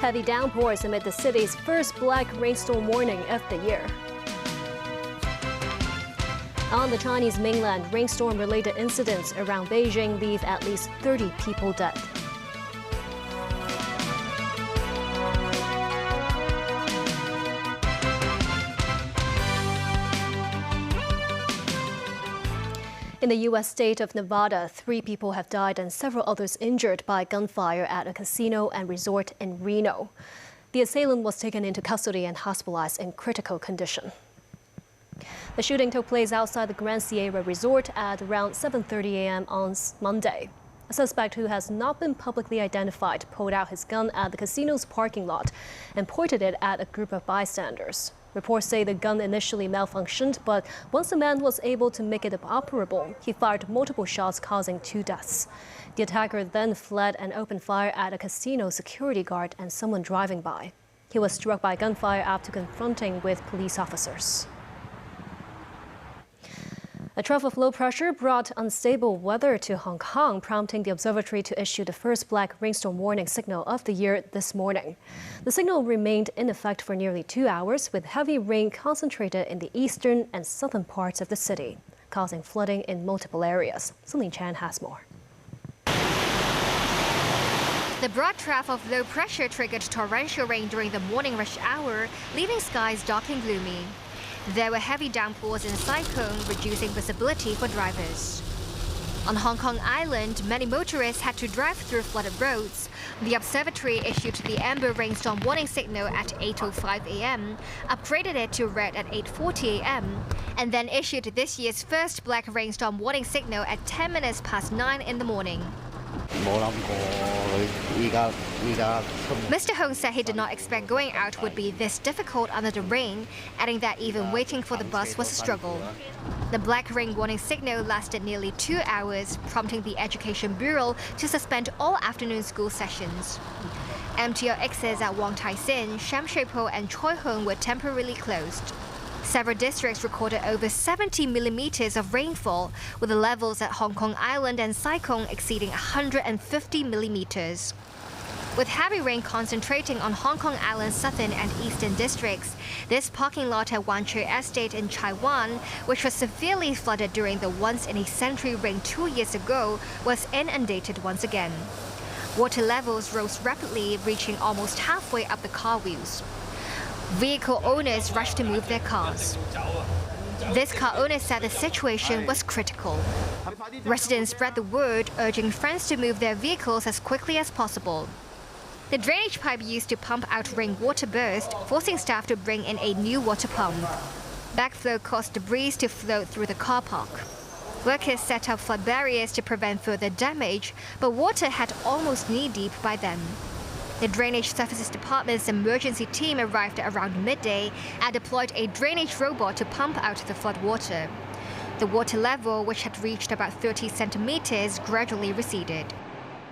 Heavy downpours amid the city's first black rainstorm warning of the year. On the Chinese mainland, rainstorm-related incidents around Beijing leave at least 30 people dead. In the U.S. state of Nevada, 3 people have died and several others injured by gunfire at a casino and resort in Reno. The assailant was taken into custody and hospitalized in critical condition. The shooting took place outside the Grand Sierra Resort at around 7:30 a.m. on Monday. A suspect who has not been publicly identified pulled out his gun at the casino's parking lot and pointed it at a group of bystanders. Reports say the gun initially malfunctioned, but once the man was able to make it operable, he fired multiple shots, causing 2 deaths. The attacker then fled and opened fire at a casino security guard and someone driving by. He was struck by gunfire after confronting with police officers. A trough of low pressure brought unstable weather to Hong Kong, prompting the observatory to issue the first black rainstorm warning signal of the year this morning. The signal remained in effect for nearly 2 hours, with heavy rain concentrated in the eastern and southern parts of the city, causing flooding in multiple areas. Celine Chan has more. The broad trough of low pressure triggered torrential rain during the morning rush hour, leaving skies dark and gloomy. There were heavy downpours in Sai Kung, reducing visibility for drivers. On Hong Kong Island, many motorists had to drive through flooded roads. The observatory issued the amber rainstorm warning signal at 8:05 a.m., upgraded it to red at 8:40 a.m., and then issued this year's first black rainstorm warning signal at 10 minutes past 9 in the morning. Mr. Hong said he did not expect going out would be this difficult under the rain, adding that even waiting for the bus was a struggle. The black rain warning signal lasted nearly 2 hours, prompting the Education Bureau to suspend all afternoon school sessions. MTRXs at Wong Tai Sin, Sham Shui Po and Choi Hung were temporarily closed. Several districts recorded over 70 millimeters of rainfall, with the levels at Hong Kong Island and Sai Kung exceeding 150 millimeters. With heavy rain concentrating on Hong Kong Island's southern and eastern districts, this parking lot at Wan Choi Estate in Chai Wan, which was severely flooded during the once-in-a-century rain 2 years ago, was inundated once again. Water levels rose rapidly, reaching almost halfway up the car wheels. Vehicle owners rushed to move their cars. This car owner said the situation was critical. Residents spread the word, urging friends to move their vehicles as quickly as possible. The drainage pipe used to pump out rainwater burst, forcing staff to bring in a new water pump. Backflow caused debris to float through the car park. Workers set up flood barriers to prevent further damage, but water had almost knee-deep by then. The Drainage Services Department's emergency team arrived at around midday and deployed a drainage robot to pump out the flood water. The water level, which had reached about 30 centimeters, gradually receded.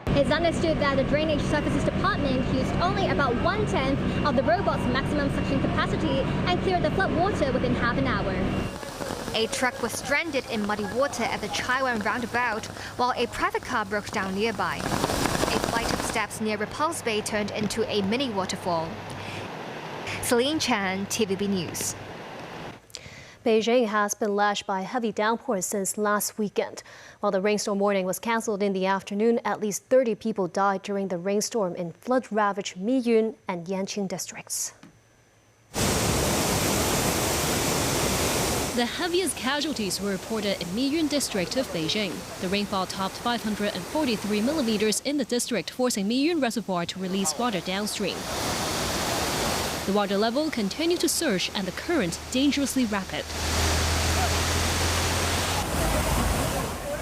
It's understood that the Drainage Services Department used only about 1/10 of the robot's maximum suction capacity and cleared the flood water within half an hour. A truck was stranded in muddy water at the Chai Wan roundabout, while a private car broke down nearby. A flight of steps near Repulse Bay turned into a mini waterfall. Celine Chan, TVB News. Beijing has been lashed by heavy downpours since last weekend. While the rainstorm warning was cancelled in the afternoon, at least 30 people died during the rainstorm in flood-ravaged Miyun and Yanqing districts. The heaviest casualties were reported in Miyun district of Beijing. The rainfall topped 543 millimeters in the district, forcing Miyun Reservoir to release water downstream. The water level continued to surge and the current dangerously rapid.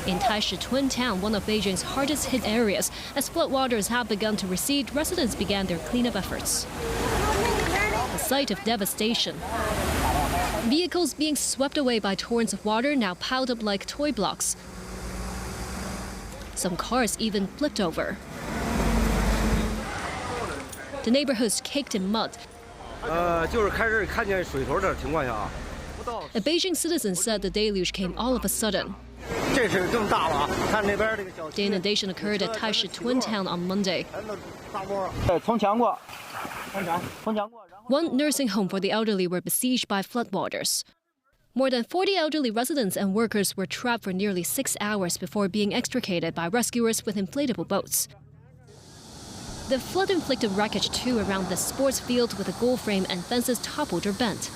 In Taishi Twin Town, one of Beijing's hardest hit areas, as floodwaters have begun to recede, residents began their cleanup efforts. A sight of devastation. Vehicles being swept away by torrents of water now piled up like toy blocks. Some cars even flipped over. The neighborhood's caked in mud. A Beijing citizen said the deluge came all of a sudden. The inundation occurred at Taishi Twin Town on Monday. One nursing home for the elderly were besieged by floodwaters. More than 40 elderly residents and workers were trapped for nearly 6 hours before being extricated by rescuers with inflatable boats. The flood-inflicted wreckage too around the sports field with a goal frame and fences toppled or bent.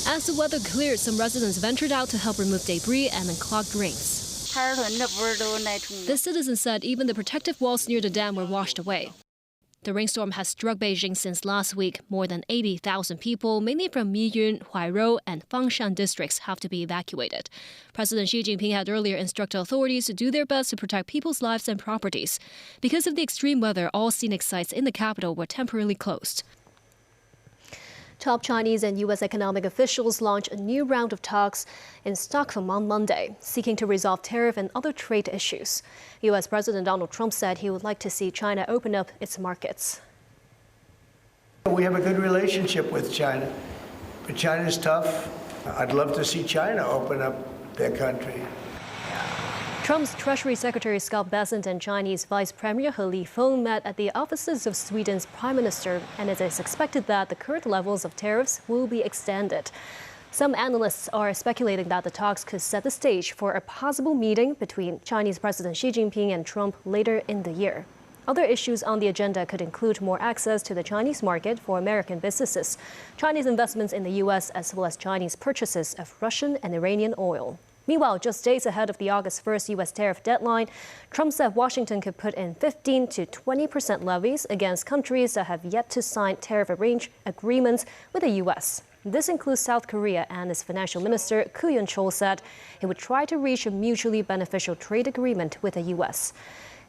As the weather cleared, some residents ventured out to help remove debris and unclogged drains. The citizens said even the protective walls near the dam were washed away. The rainstorm has struck Beijing since last week. More than 80,000 people, mainly from Miyun, Huairou, and Fangshan districts, have to be evacuated. President Xi Jinping had earlier instructed authorities to do their best to protect people's lives and properties. Because of the extreme weather, all scenic sites in the capital were temporarily closed. Top Chinese and U.S. economic officials launched a new round of talks in Stockholm on Monday, seeking to resolve tariff and other trade issues. U.S. President Donald Trump said he would like to see China open up its markets. We have a good relationship with China, but China's tough. I'd love to see China open up their country. Trump's Treasury Secretary Scott Bessent and Chinese Vice Premier He Lifeng met at the offices of Sweden's Prime Minister, and it is expected that the current levels of tariffs will be extended. Some analysts are speculating that the talks could set the stage for a possible meeting between Chinese President Xi Jinping and Trump later in the year. Other issues on the agenda could include more access to the Chinese market for American businesses, Chinese investments in the U.S., as well as Chinese purchases of Russian and Iranian oil. Meanwhile, just days ahead of the August 1st U.S. tariff deadline, Trump said Washington could put in 15% to 20% levies against countries that have yet to sign tariff agreements with the U.S. This includes South Korea, and its financial minister, Koo Yoon-chol, said he would try to reach a mutually beneficial trade agreement with the U.S.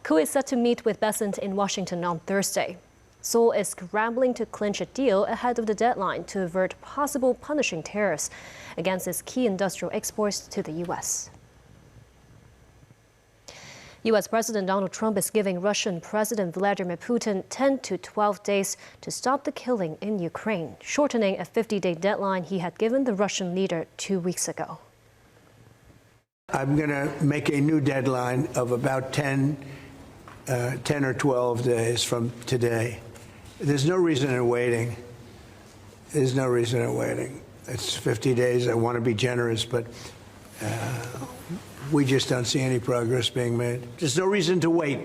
Koo is set to meet with Bessent in Washington on Thursday. Seoul is scrambling to clinch a deal ahead of the deadline to avert possible punishing tariffs against its key industrial exports to the U.S. U.S. President Donald Trump is giving Russian President Vladimir Putin 10 to 12 days to stop the killing in Ukraine, shortening a 50-day deadline he had given the Russian leader 2 weeks ago. I'm going to make a new deadline of about 10 or 12 days from today. There's no reason in waiting. There's no reason in waiting. It's 50 days. I want to be generous, but we just don't see any progress being made. There's no reason to wait.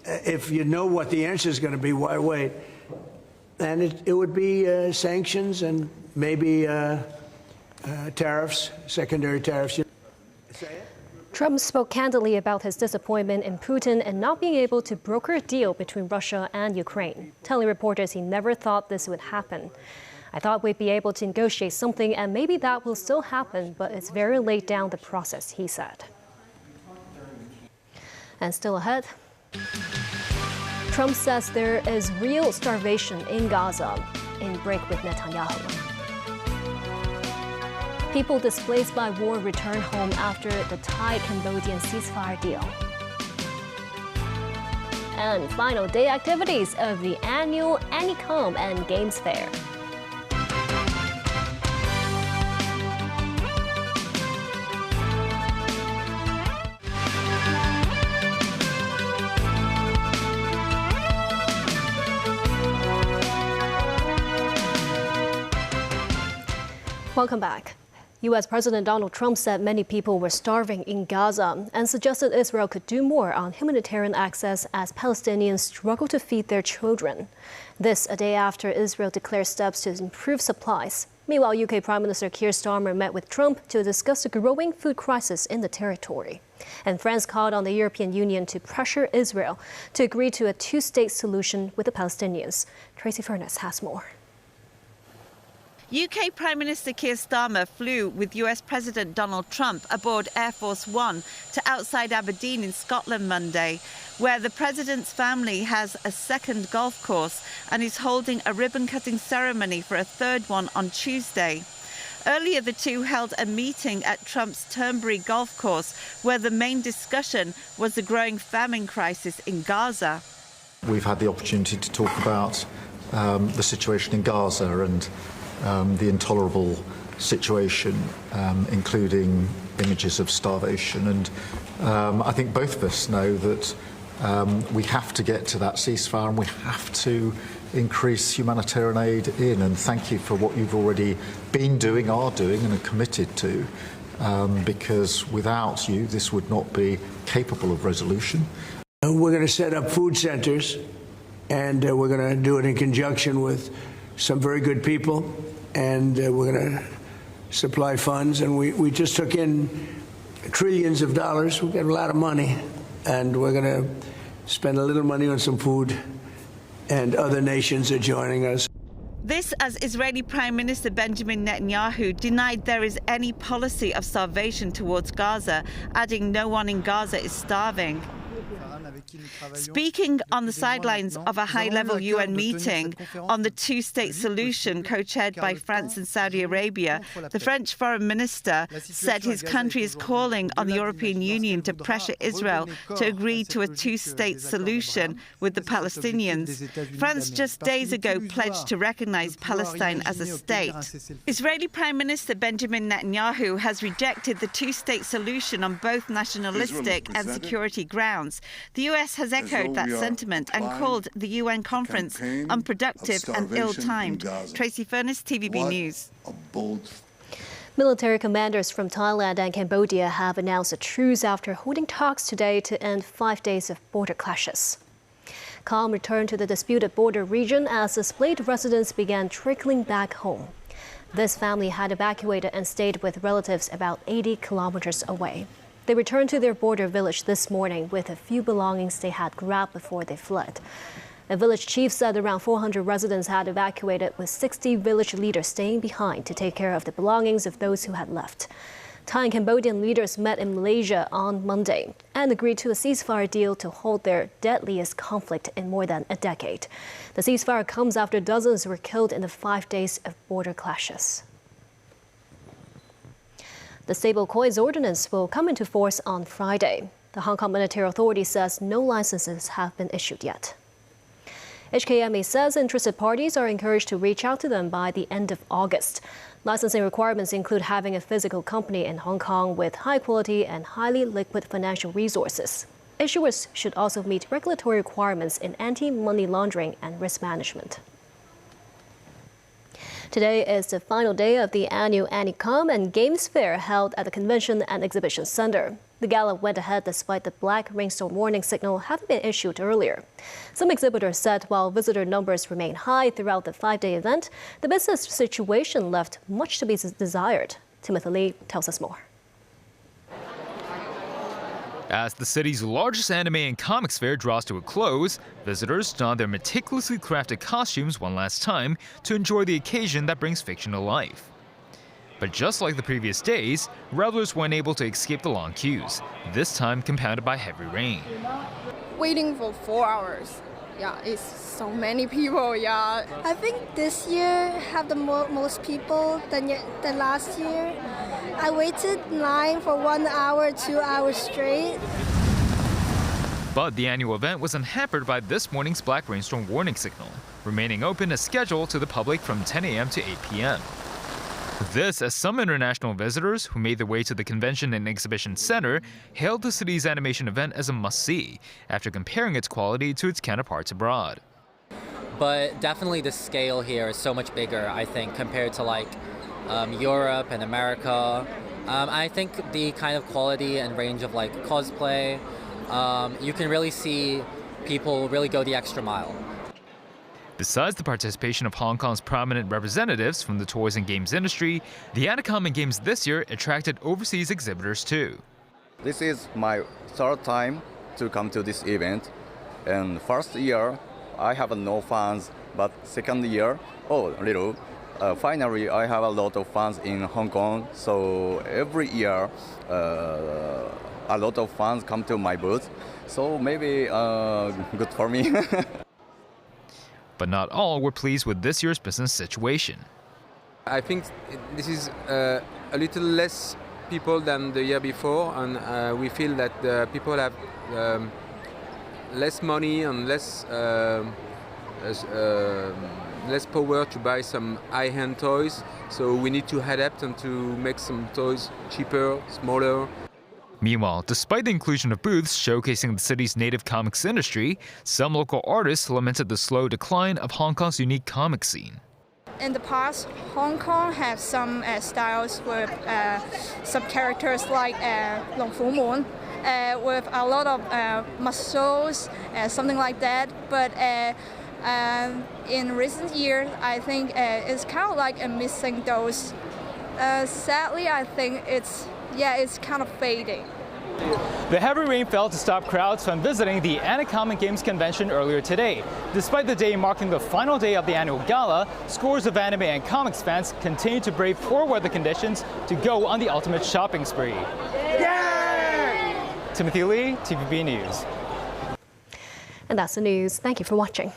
If you know what the answer is going to be, why wait? And it would be sanctions and maybe tariffs, secondary tariffs. Trump spoke candidly about his disappointment in Putin and not being able to broker a deal between Russia and Ukraine, telling reporters he never thought this would happen. I thought we'd be able to negotiate something, and maybe that will still happen, but it's very late down the process, he said. And still ahead, Trump says there is real starvation in Gaza in break with Netanyahu. People displaced by war return home after the Thai-Cambodian ceasefire deal. And final day activities of the annual Anycom and Games Fair. Welcome back. U.S. President Donald Trump said many people were starving in Gaza and suggested Israel could do more on humanitarian access as Palestinians struggle to feed their children. This a day after Israel declared steps to improve supplies. Meanwhile, UK Prime Minister Keir Starmer met with Trump to discuss the growing food crisis in the territory. And France called on the European Union to pressure Israel to agree to a two-state solution with the Palestinians. Tracy Furness has more. UK Prime Minister Keir Starmer flew with US President Donald Trump aboard Air Force One to outside Aberdeen in Scotland Monday, where the president's family has a second golf course and is holding a ribbon-cutting ceremony for a third one on Tuesday. Earlier, the two held a meeting at Trump's Turnberry golf course, where the main discussion was the growing famine crisis in Gaza. We've had the opportunity to talk about the situation in Gaza and the intolerable situation, including images of starvation. And I think both of us know that we have to get to that ceasefire and we have to increase humanitarian aid in. And thank you for what you've already been doing, are doing, and are committed to, because without you, this would not be capable of resolution. We're going to set up food centers, and we're going to do it in conjunction with some very good people, and we're going to supply funds. And we just took in trillions of dollars. We've got a lot of money, and we're going to spend a little money on some food, and other nations are joining us. This as Israeli Prime Minister Benjamin Netanyahu denied there is any policy of starvation towards Gaza, adding no one in Gaza is starving. Speaking on the sidelines of a high-level UN meeting on the two-state solution co-chaired by France and Saudi Arabia, the French foreign minister said his country is calling on the European Union to pressure Israel to agree to a two-state solution with the Palestinians. France just days ago pledged to recognize Palestine as a state. Israeli Prime Minister Benjamin Netanyahu has rejected the two-state solution on both nationalistic and security grounds. The US has echoed that sentiment and called the UN conference unproductive and ill-timed. Tracy Furness, TVB News. Military commanders from Thailand and Cambodia have announced a truce after holding talks today to end 5 days of border clashes. Calm returned to the disputed border region as displaced residents began trickling back home. This family had evacuated and stayed with relatives about 80 kilometers away. They returned to their border village this morning with a few belongings they had grabbed before they fled. A village chief said around 400 residents had evacuated, with 60 village leaders staying behind to take care of the belongings of those who had left. Thai and Cambodian leaders met in Malaysia on Monday and agreed to a ceasefire deal to halt their deadliest conflict in more than a decade. The ceasefire comes after dozens were killed in the 5 days of border clashes. The Stablecoin ordinance will come into force on Friday. The Hong Kong Monetary Authority says no licenses have been issued yet. HKMA says interested parties are encouraged to reach out to them by the end of August. Licensing requirements include having a physical company in Hong Kong with high quality and highly liquid financial resources. Issuers should also meet regulatory requirements in anti-money laundering and risk management. Today is the final day of the annual Anticom and Games Fair held at the Convention and Exhibition Center. The gala went ahead despite the black rainstorm warning signal having been issued earlier. Some exhibitors said while visitor numbers remain high throughout the 5-day event, the business situation left much to be desired. Timothy Lee tells us more. As the city's largest anime and comics fair draws to a close, visitors don their meticulously crafted costumes one last time to enjoy the occasion that brings fiction to life. But just like the previous days, revelers weren't able to escape the long queues, this time compounded by heavy rain. Waiting for 4 hours. Yeah, it's so many people, yeah. I think this year have the most people than last year. I waited in line for 1 hour, 2 hours straight. But the annual event was unhampered by this morning's black rainstorm warning signal, remaining open as scheduled to the public from 10 a.m. to 8 p.m. This as some international visitors who made their way to the Convention and Exhibition Center hailed the city's animation event as a must-see after comparing its quality to its counterparts abroad. But definitely the scale here is so much bigger, I think, compared to like Europe and America. I think the kind of quality and range of like cosplay, you can really see people really go the extra mile. Besides the participation of Hong Kong's prominent representatives from the toys and games industry, the Anticom and Games this year attracted overseas exhibitors too. This is my third time to come to this event, and first year I have no fans, but second year, little. Finally, I have a lot of fans in Hong Kong, so every year a lot of fans come to my booth, so maybe good for me. But not all were pleased with this year's business situation. I think this is a little less people than the year before, and we feel that the people have less money and less less power to buy some high-end toys, so we need to adapt and to make some toys cheaper, smaller. Meanwhile, despite the inclusion of booths showcasing the city's native comics industry, some local artists lamented the slow decline of Hong Kong's unique comic scene. In the past, Hong Kong has some styles with some characters like Long Fu Moon, with a lot of muscles, something like that. But in recent years, I think it's kind of like missing those. Sadly, I think it's kind of fading. The heavy rain failed to stop crowds from visiting the Comic Games convention earlier today. Despite the day marking the final day of the annual gala, scores of anime and comics fans continue to brave poor weather conditions to go on the ultimate shopping spree. Timothy Lee, TVB News. And that's the news. Thank you for watching.